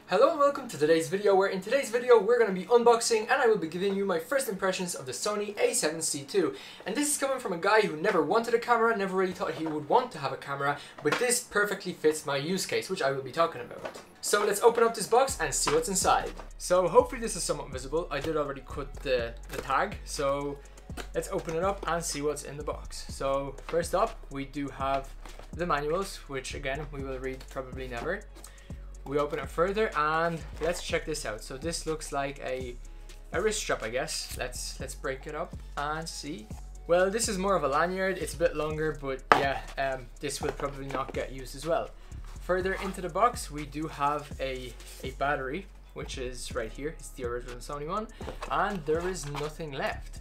Hello and welcome to today's video, where in today's video we're going to be unboxing and I will be giving you my first impressions of the SONY A7C II. And this is coming from a guy who never wanted a camera, never really thought he would want to have a camera, but this perfectly fits my use case, which I will be talking about. So let's open up this box and see what's inside. So hopefully this is somewhat visible. I did already cut the tag, so let's open it up and see what's in the box. So first up we do have the manuals, which again we will read probably never. We open it further and let's check this out. So this looks like a wrist strap, I guess. Let's break it up and see. Well, this is more of a lanyard. It's a bit longer, but yeah, this will probably not get used as well. Further into the box, we do have a battery, which is right here. It's the original Sony one, and there is nothing left.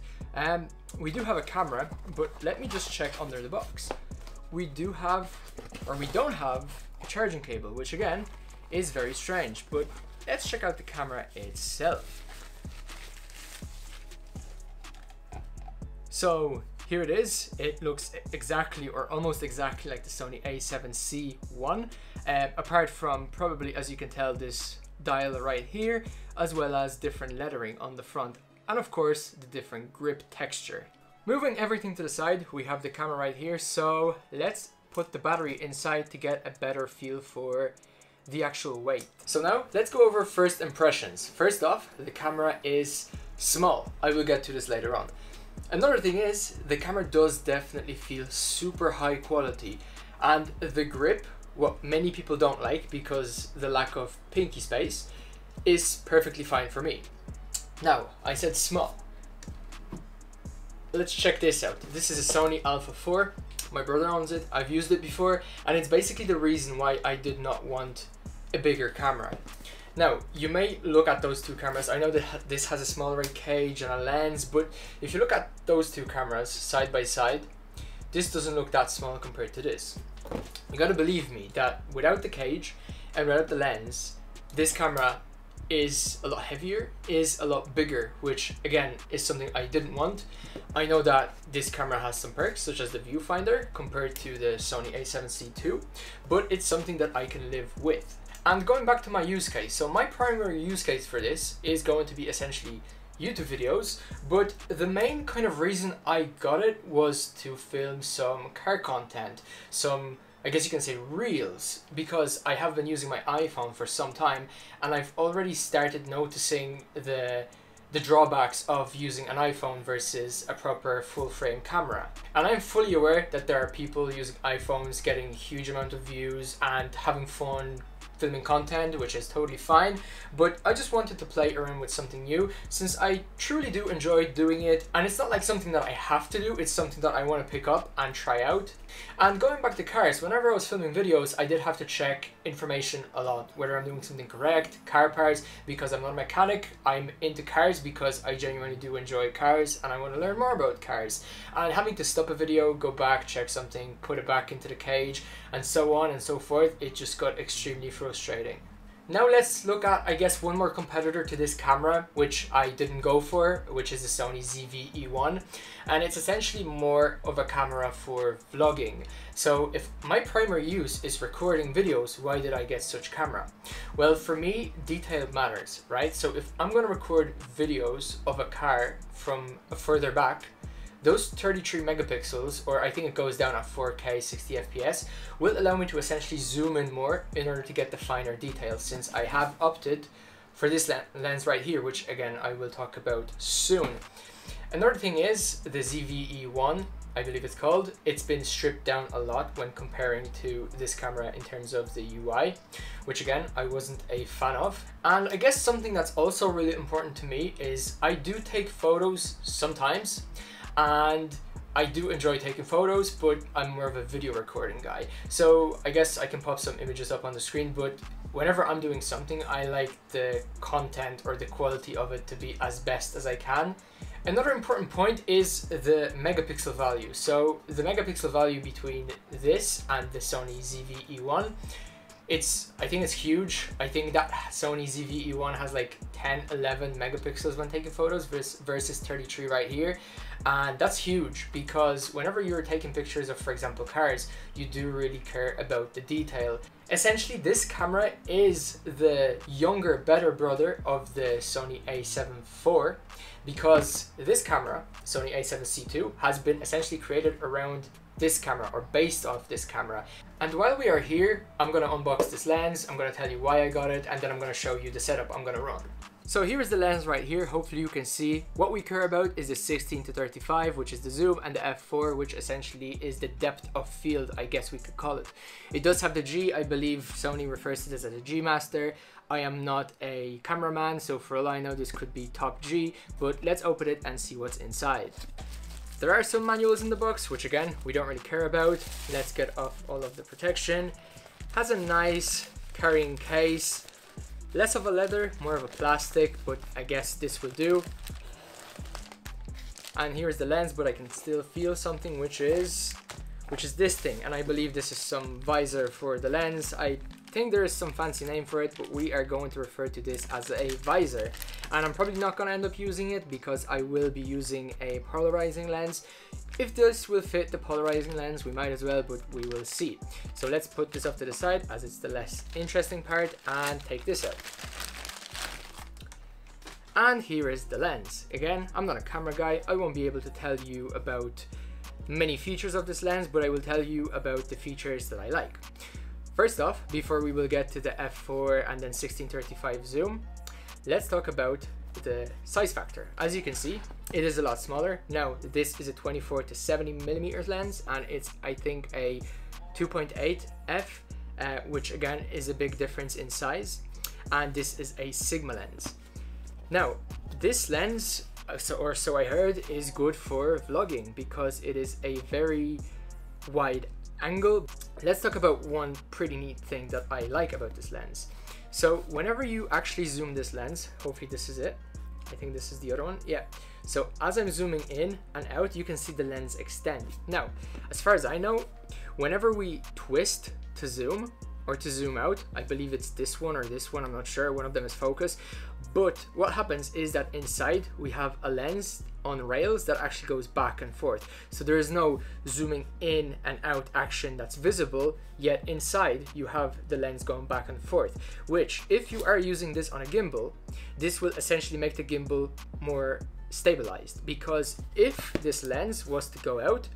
We do have a camera, but let me just check under the box. We do have, or we don't have, a charging cable, which again is very strange, but let's check out the camera itself. So here it is. It looks exactly or almost exactly like the Sony A7C I, apart from probably, as you can tell, this dial right here, as well as different lettering on the front, and of course the different grip texture. Moving everything to the side, we have the camera right here, so let's put the battery inside to get a better feel for the actual weight. So now let's go over first impressions. First off, the camera is small. I will get to this later on. Another thing is the camera does definitely feel super high quality, and the grip, what many people don't like because the lack of pinky space, is perfectly fine for me. Now, I said small. Let's check this out. This is a Sony Alpha 4. My brother owns it. I've used it before, and it's basically the reason why I did not want a bigger camera. Now, you may look at those two cameras. I know that this has a smaller cage and a lens, but if you look at those two cameras side by side, this doesn't look that small compared to this. You gotta believe me that without the cage and without the lens, this camera is a lot heavier, is a lot bigger, which again is something I didn't want. I know that this camera has some perks such as the viewfinder compared to the Sony A7C II, but it's something that I can live with. And going back to my use case, so my primary use case for this is going to be essentially YouTube videos, but the main kind of reason I got it was to film some car content, some, I guess you can say, reels, because I have been using my iPhone for some time and I've already started noticing the drawbacks of using an iPhone versus a proper full frame camera. And I'm fully aware that there are people using iPhones getting huge amount of views and having fun filming content, which is totally fine, but I just wanted to play around with something new since I truly do enjoy doing it, and it's not like something that I have to do, it's something that I want to pick up and try out. And going back to cars, whenever I was filming videos, I did have to check information a lot, whether I'm doing something correct, car parts, because I'm not a mechanic. I'm into cars because I genuinely do enjoy cars and I want to learn more about cars. And having to stop a video, go back, check something, put it back into the cage, and so on and so forth, it just got extremely frustrating. Now let's look at, I guess, one more competitor to this camera, which I didn't go for, which is the Sony ZV-E1, and it's essentially more of a camera for vlogging. So if my primary use is recording videos, why did I get such camera? Well, for me, detail matters, right? So if I'm going to record videos of a car from further back, those 33 megapixels, or I think it goes down at 4K 60 FPS, will allow me to essentially zoom in more in order to get the finer details, since I have opted for this lens right here, which again I will talk about soon. Another thing is the ZV-E1, I believe it's called. It's been stripped down a lot when comparing to this camera in terms of the UI, which again I wasn't a fan of. And I guess something that's also really important to me is I do take photos sometimes, and I do enjoy taking photos, but I'm more of a video recording guy. So I guess I can pop some images up on the screen, but whenever I'm doing something, I like the content or the quality of it to be as best as I can. Another important point is the megapixel value. So the megapixel value between this and the Sony ZV-E1 I think it's huge. I think that Sony ZV-E1 has like 10, 11 megapixels when taking photos versus 33 right here. And that's huge because whenever you're taking pictures of, for example, cars, you do really care about the detail. Essentially, this camera is the younger, better brother of the Sony A7 IV, because this camera, Sony A7C II, has been essentially created around this camera, or based off this camera. And while we are here, I'm gonna unbox this lens, I'm gonna tell you why I got it, and then I'm gonna show you the setup I'm gonna run. So here is the lens right here. Hopefully you can see. What we care about is the 16-35, which is the zoom, and the f4, which essentially is the depth of field, I guess we could call it. It does have the G. I believe Sony refers to this as a G master. I am not a cameraman, so for all I know this could be top G, but let's open it and see what's inside. There are some manuals in the box, which again, we don't really care about. Let's get off all of the protection. Has a nice carrying case. Less of a leather, more of a plastic, but I guess this will do. And here's the lens, but I can still feel something, which is this thing. And I believe this is some visor for the lens. I think there is some fancy name for it, but we are going to refer to this as a visor. And I'm probably not going to end up using it because I will be using a polarizing lens. If this will fit the polarizing lens, we might as well, but we will see. So let's put this off to the side as it's the less interesting part and take this out. And here is the lens. Again, I'm not a camera guy. I won't be able to tell you about many features of this lens, but I will tell you about the features that I like. First off, before we will get to the f4 and then 16-35 zoom, let's talk about the size factor. As you can see, it is a lot smaller. Now, this is a 24-70mm lens, and it's, I think, a 2.8 f, which again is a big difference in size. And this is a Sigma lens. Now, this lens, or so I heard, is good for vlogging because it is a very wide angle. Let's talk about one pretty neat thing that I like about this lens. So whenever you actually zoom this lens, hopefully this is it. I think this is the other one. Yeah. So as I'm zooming in and out, you can see the lens extend. Now, as far as I know, whenever we twist to zoom or to zoom out, I believe it's this one or this one, I'm not sure, one of them is focus. But what happens is that inside we have a lens on rails that actually goes back and forth. So there is no zooming in and out action that's visible, yet inside you have the lens going back and forth, which if you are using this on a gimbal, this will essentially make the gimbal more stabilized, because if this lens was to go out,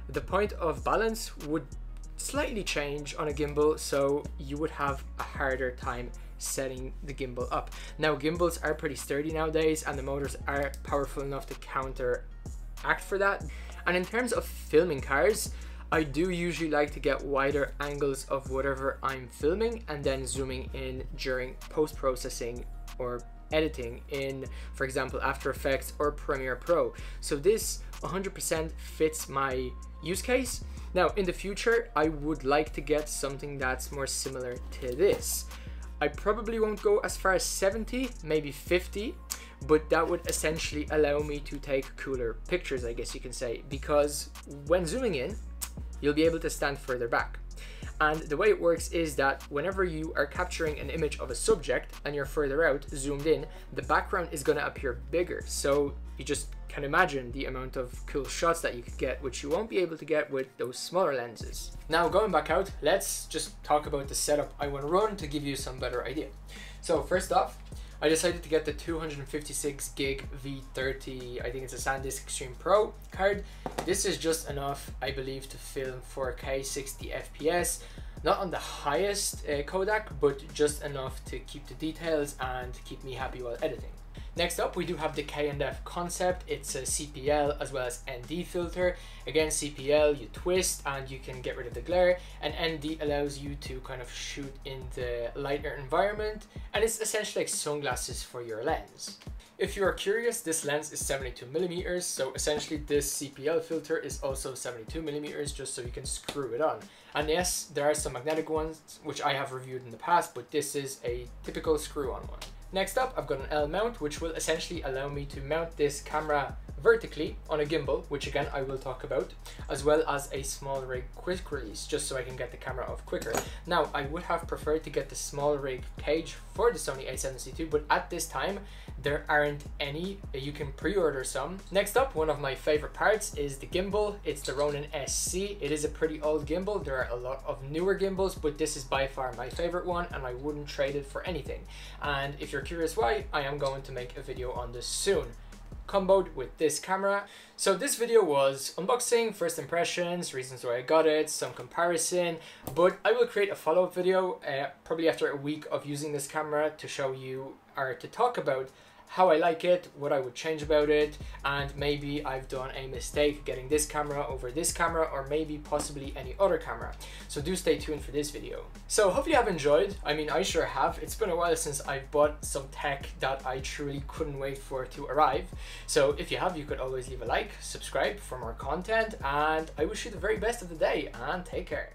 the point of balance would slightly change on a gimbal, so you would have a harder time setting the gimbal up. Now, gimbals are pretty sturdy nowadays and the motors are powerful enough to counteract for that. And in terms of filming cars, I do usually like to get wider angles of whatever I'm filming and then zooming in during post-processing or editing in, for example, After Effects or Premiere Pro. So this 100% fits my use case. Now, in the future, I would like to get something that's more similar to this. I probably won't go as far as 70, maybe 50, but that would essentially allow me to take cooler pictures, I guess you can say, because when zooming in, you'll be able to stand further back. And the way it works is that whenever you are capturing an image of a subject and you're further out, zoomed in, the background is going to appear bigger. So you just can imagine the amount of cool shots that you could get, which you won't be able to get with those smaller lenses. Now, going back out, let's just talk about the setup I want to run to give you some better idea. So first off, I decided to get the 256 gig V30, I think it's a SanDisk Extreme Pro card. This is just enough, I believe, to film 4K 60 FPS. Not on the highest codec, but just enough to keep the details and keep me happy while editing. Next up, we do have the K&F Concept. It's a CPL as well as ND filter. Again, CPL, you twist and you can get rid of the glare, and ND allows you to kind of shoot in the lighter environment, and it's essentially like sunglasses for your lens. If you are curious, this lens is 72mm, so essentially this CPL filter is also 72mm, just so you can screw it on. And yes, there are some magnetic ones, which I have reviewed in the past, but this is a typical screw-on one. Next up, I've got an L mount, which will essentially allow me to mount this camera vertically on a gimbal, which again I will talk about, as well as a small rig quick release, just so I can get the camera off quicker. Now, I would have preferred to get the small rig cage for the Sony A7C II, but at this time there aren't any. You can pre-order some. Next up, one of my favorite parts is the gimbal. It's the Ronin SC. It is a pretty old gimbal. There are a lot of newer gimbals, but this is by far my favorite one, and I wouldn't trade it for anything. And if you're curious why, I am going to make a video on this soon, comboed with this camera. So this video was unboxing, first impressions, reasons why I got it, some comparison, but I will create a follow-up video probably after a week of using this camera to show you, or to talk about how I like it, what I would change about it, and maybe I've done a mistake getting this camera over this camera, or maybe possibly any other camera. So do stay tuned for this video. So hopefully you have enjoyed. I mean, I sure have. It's been a while since I've bought some tech that I truly couldn't wait for it to arrive. So if you have, you could always leave a like, subscribe for more content, and I wish you the very best of the day, and take care.